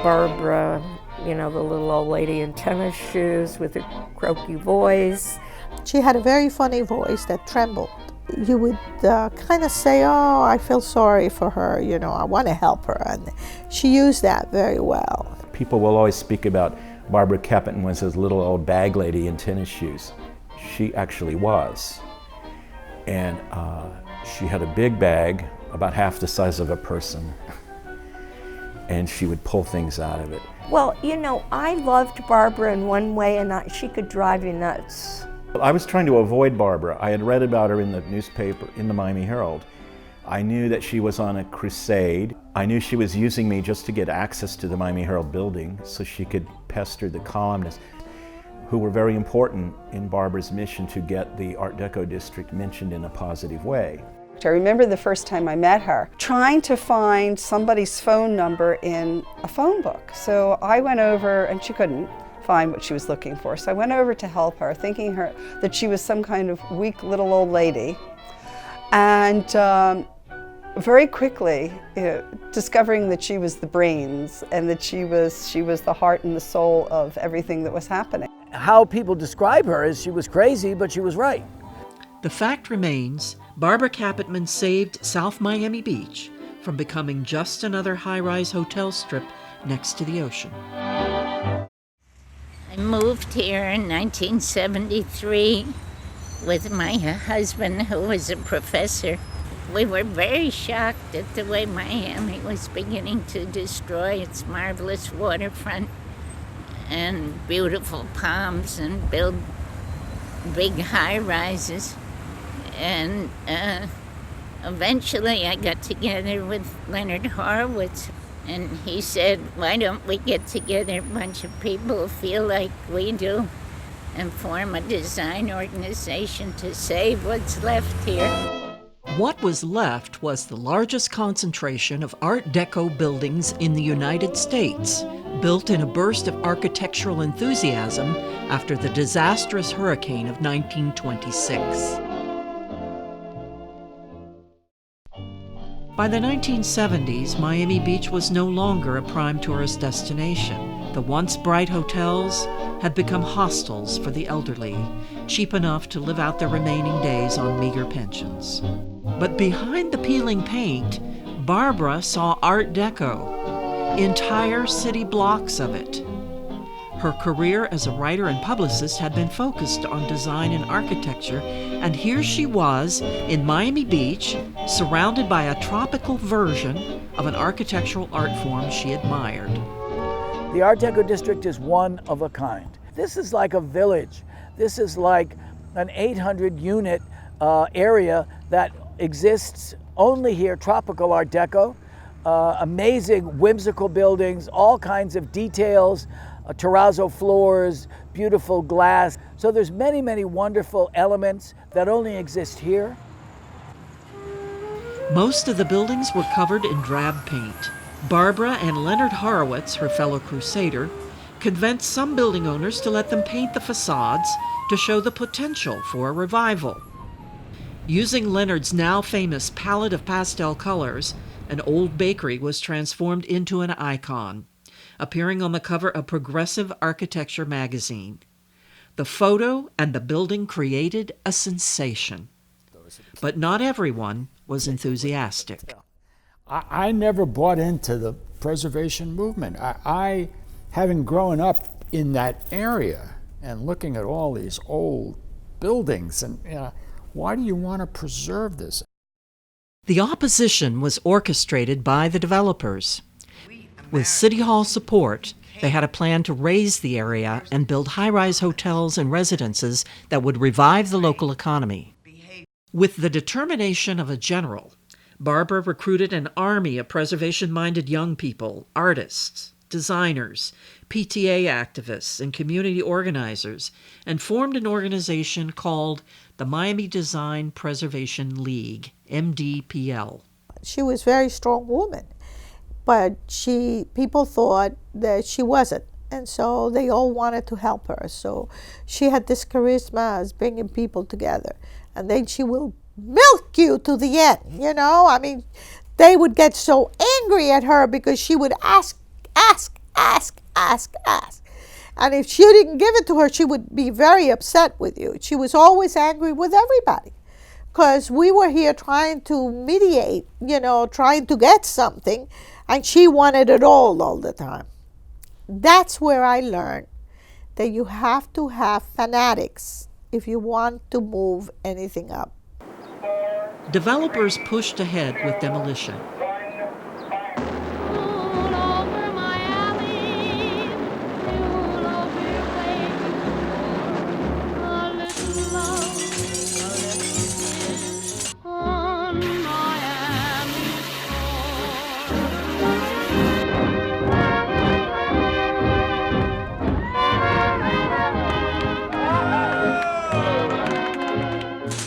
Barbara, you know, the little old lady in tennis shoes with her croaky voice. She had a very funny voice that trembled. You would kind of say, oh, I feel sorry for her, you know, I want to help her. And she used that very well. People will always speak about Barbara Capitman was this little old bag lady in tennis shoes. She actually was. And she had a big bag, about half the size of a person, and she would pull things out of it. Well, you know, I loved Barbara in one way, and she could drive you nuts. I was trying to avoid Barbara. I had read about her in the newspaper, in the Miami Herald. I knew that she was on a crusade. I knew she was using me just to get access to the Miami Herald building so she could pester the columnists who were very important in Barbara's mission to get the Art Deco district mentioned in a positive way. I remember the first time I met her, trying to find somebody's phone number in a phone book. So I went over, and she couldn't find what she was looking for. So I went over to help her, thinking that she was some kind of weak little old lady. And very quickly, discovering that she was the brains and that she was the heart and the soul of everything that was happening. How people describe her is she was crazy, but she was right. The fact remains, Barbara Capitman saved South Miami Beach from becoming just another high-rise hotel strip next to the ocean. I moved here in 1973 with my husband, who was a professor. We were very shocked at the way Miami was beginning to destroy its marvelous waterfront and beautiful palms and build big high-rises. And eventually I got together with Leonard Horowitz, and he said, why don't we get together a bunch of people who feel like we do and form a design organization to save what's left here. What was left was the largest concentration of Art Deco buildings in the United States, built in a burst of architectural enthusiasm after the disastrous hurricane of 1926. By the 1970s, Miami Beach was no longer a prime tourist destination. The once bright hotels had become hostels for the elderly, cheap enough to live out their remaining days on meager pensions. But behind the peeling paint, Barbara saw Art Deco, entire city blocks of it. Her career as a writer and publicist had been focused on design and architecture, and here she was in Miami Beach, surrounded by a tropical version of an architectural art form she admired. The Art Deco district is one of a kind. This is like a village. This is like an 800-unit area that exists only here, tropical Art Deco. Amazing, whimsical buildings, all kinds of details, terrazzo floors, beautiful glass. So there's many, many wonderful elements that only exist here. Most of the buildings were covered in drab paint. Barbara and Leonard Horowitz, her fellow crusader, convinced some building owners to let them paint the facades to show the potential for a revival. Using Leonard's now famous palette of pastel colors, an old bakery was transformed into an icon, appearing on the cover of Progressive Architecture magazine. The photo and the building created a sensation. But not everyone was enthusiastic. I never bought into the preservation movement. I, having grown up in that area and looking at all these old buildings, and why do you want to preserve this? The opposition was orchestrated by the developers. With City Hall support, they had a plan to raise the area and build high-rise hotels and residences that would revive the local economy. With the determination of a general, Barbara recruited an army of preservation-minded young people, artists, designers, PTA activists, and community organizers, and formed an organization called the Miami Design Preservation League, MDPL. She was a very strong woman, but people thought that she wasn't, and so they all wanted to help her. So she had this charisma as bringing people together, and then she will milk you to the end, I mean, they would get so angry at her because she would ask ask. And if you didn't give it to her, she would be very upset with you. She was always angry with everybody because we were here trying to mediate, trying to get something, and she wanted it all the time. That's where I learned that you have to have fanatics if you want to move anything up. Developers pushed ahead with demolition.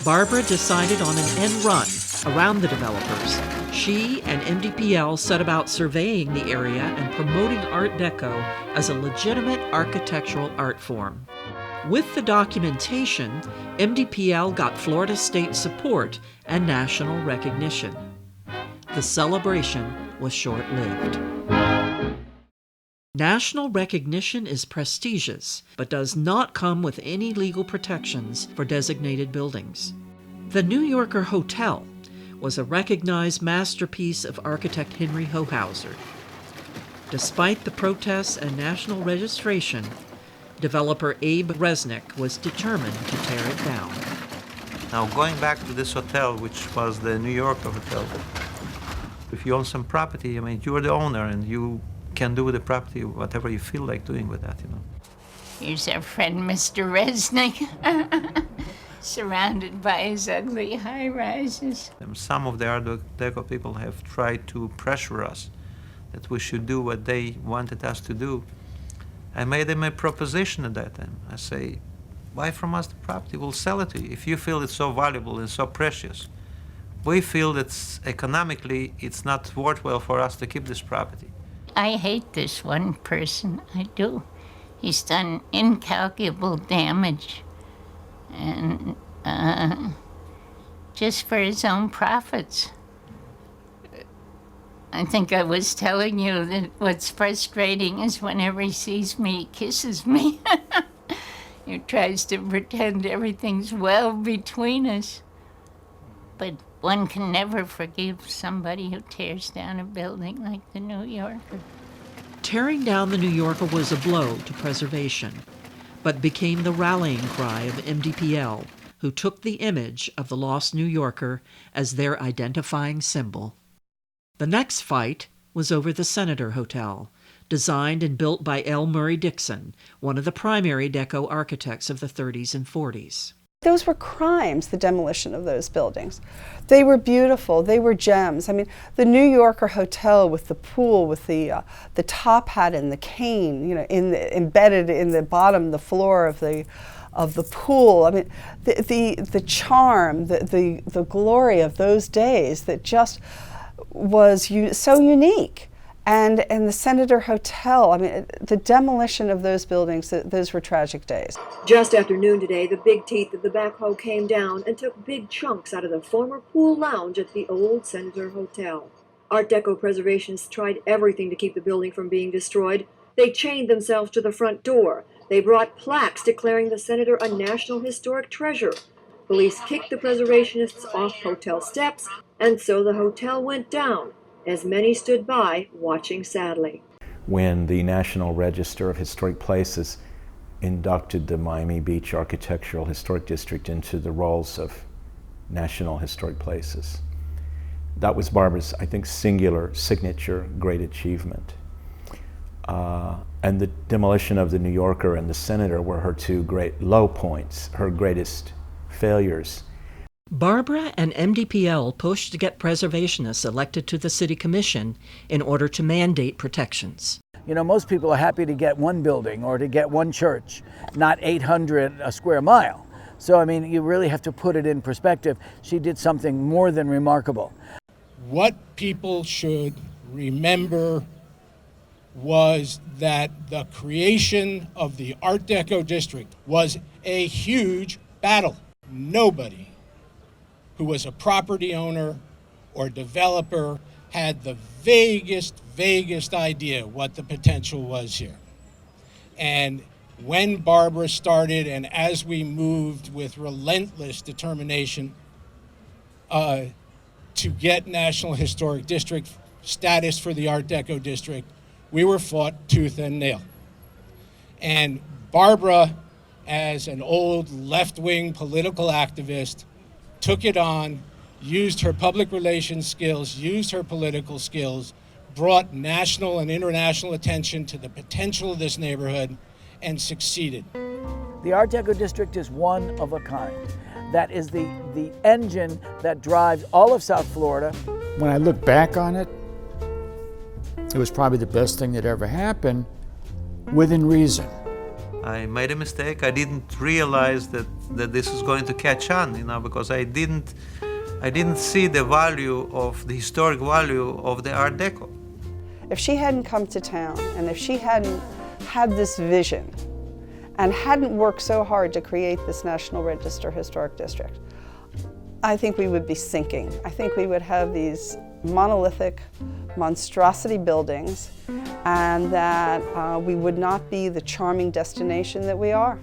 Barbara decided on an end run around the developers. She and MDPL set about surveying the area and promoting Art Deco as a legitimate architectural art form. With the documentation, MDPL got Florida state support and national recognition. The celebration was short-lived. National recognition is prestigious, but does not come with any legal protections for designated buildings. The New Yorker Hotel was a recognized masterpiece of architect Henry Hohauser. Despite the protests and national registration, developer Abe Resnick was determined to tear it down. Now, going back to this hotel, which was the New Yorker Hotel, if you own some property, I mean, you're the owner and you can do with the property whatever you feel like doing with that, Here's our friend, Mr. Resnick, surrounded by his ugly high-rises. Some of the Art Deco people have tried to pressure us that we should do what they wanted us to do. I made them a proposition at that time. I say, buy from us the property, we'll sell it to you. If you feel it's so valuable and so precious, we feel that economically it's not worthwhile for us to keep this property. I hate this one person, I do. He's done incalculable damage, and just for his own profits. I think I was telling you that what's frustrating is whenever he sees me, he kisses me. He tries to pretend everything's well between us. But one can never forgive somebody who tears down a building like the New Yorker. Tearing down the New Yorker was a blow to preservation, but became the rallying cry of MDPL, who took the image of the lost New Yorker as their identifying symbol. The next fight was over the Senator Hotel, designed and built by L. Murray Dixon, one of the primary Deco architects of the 30s and 40s. Those were crimes, the demolition of those buildings. They were beautiful, they were gems. I mean, the New Yorker Hotel with the pool, with the top hat and the cane, embedded in the bottom, the floor of the pool. I mean, the charm, the glory of those days that just was so unique. And the Senator Hotel, I mean, the demolition of those buildings, those were tragic days. Just after noon today, the big teeth of the backhoe came down and took big chunks out of the former pool lounge at the old Senator Hotel. Art Deco preservationists tried everything to keep the building from being destroyed. They chained themselves to the front door. They brought plaques declaring the Senator a National Historic Treasure. Police kicked the preservationists off hotel steps, and so the hotel went down, as many stood by, watching sadly. When the National Register of Historic Places inducted the Miami Beach Architectural Historic District into the rolls of National Historic Places, that was Barbara's, I think, singular signature great achievement. And the demolition of the New Yorker and the Senator were her two great low points, her greatest failures. Barbara and MDPL pushed to get preservationists elected to the City Commission in order to mandate protections. Most people are happy to get one building or to get one church, not 800 a square mile. So, I mean, you really have to put it in perspective. She did something more than remarkable. What people should remember was that the creation of the Art Deco district was a huge battle. Nobody who was a property owner or developer had the vaguest idea what the potential was here. And when Barbara started, and as we moved with relentless determination to get National Historic District status for the Art Deco district, we were fought tooth and nail. And Barbara, as an old left-wing political activist, took it on, used her public relations skills, used her political skills, brought national and international attention to the potential of this neighborhood, and succeeded. The Art Deco district is one of a kind. That is the engine that drives all of South Florida. When I look back on it, it was probably the best thing that ever happened, within reason. I made a mistake. I didn't realize that this was going to catch on, because I didn't see the value of the historic value of the Art Deco. If she hadn't come to town, and if she hadn't had this vision, and hadn't worked so hard to create this National Register Historic District, I think we would be sinking. I think we would have these monolithic monstrosity buildings, and that we would not be the charming destination that we are.